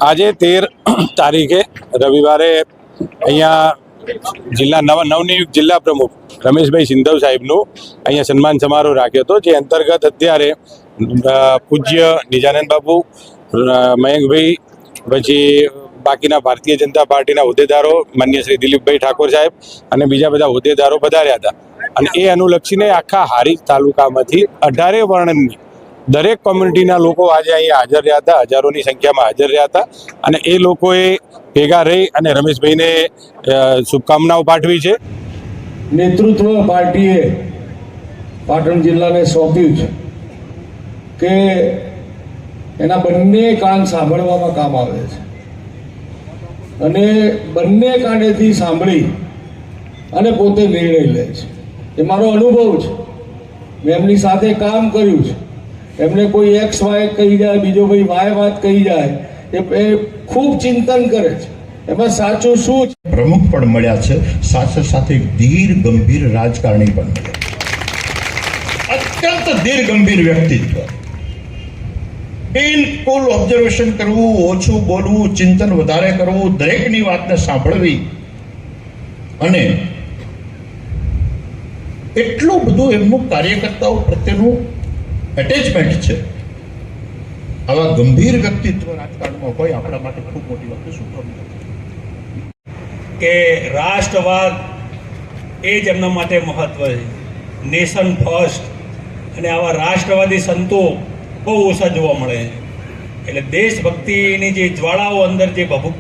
આજે 13 તારીખે રવિવારે અહીંયા જિલ્લા નવનિયુક્ત જિલ્લા પ્રમુખ રમેશભાઈ સિંધવ સાહેબનું અહીંયા સન્માન સમારોહ રાખ્યો હતો, જે અંતર્ગત અત્યારે પૂજ્ય નિજાનંદ બાપુ, મયંકભાઈ, પછી બાકીના ભારતીય જનતા પાર્ટીના હોદ્દેદારો માન્ય શ્રી દિલીપભાઈ ઠાકોર સાહેબ અને બીજા બધા હોદ્દેદારો પધાર્યા હતા. અને એ અનુલક્ષીને આખા હારીજ તાલુકામાંથી 18 વર્ણની દરેક કોમ્યુનિટીના લોકો આજે અહીંયા હાજર રહ્યા હતા, હજારોની સંખ્યામાં હાજર રહ્યા હતા. અને એ લોકોએ ભેગા રહી અને રમેશભાઈને શુભકામનાઓ પાઠવી છે. નેતૃત્વ પાર્ટીએ પાટણ જિલ્લાને સોંપ્યું છે કે એના બંને કાન સાંભળવામાં કામ આવે છે અને બંને કાનેથી સાંભળી અને પોતે નિર્ણય લે છે. એ મારો અનુભવ છે. મેં એમની સાથે કામ કર્યું છે. એમને કોઈ એક્સ વાય કહી જાય, બીજો ભાઈ વાય વાત કહી જાય, એ ખૂબ ચિંતન કરે છે એમાં સાચું શું છે. પ્રમુખ પણ મળ્યા છે, સાથે સાથે ધીર ગંભીર રાજકારણી પણ મળ્યા, અત્યંત ધીર ગંભીર વ્યક્તિત્વ. બિલકુલ ઓબ્ઝર્વેશન કરવું, ઓછું બોલવું, ચિંતન વધારે કરવું, દરેકની વાતને સાંભળવી અને એટલું બધું એમનું કાર્યકર્તાઓ પ્રત્યેનું એટેચમેન્ટ છે. આવા ગંભીર વ્યક્તિત્વ રાજકારણમાં હોય આપણા માટે ખૂબ મોટી વાત. શું કહું કે રાષ્ટ્રવાદ એ જ એમના માટે મહત્વ છે, નેશન ફર્સ્ટ. અને આવા રાષ્ટ્રવાદી સંતો બહુ ઓછા જોવા મળે છે. એટલે દેશભક્તિની જે જ્વાળાઓ અંદર જે ભભૂક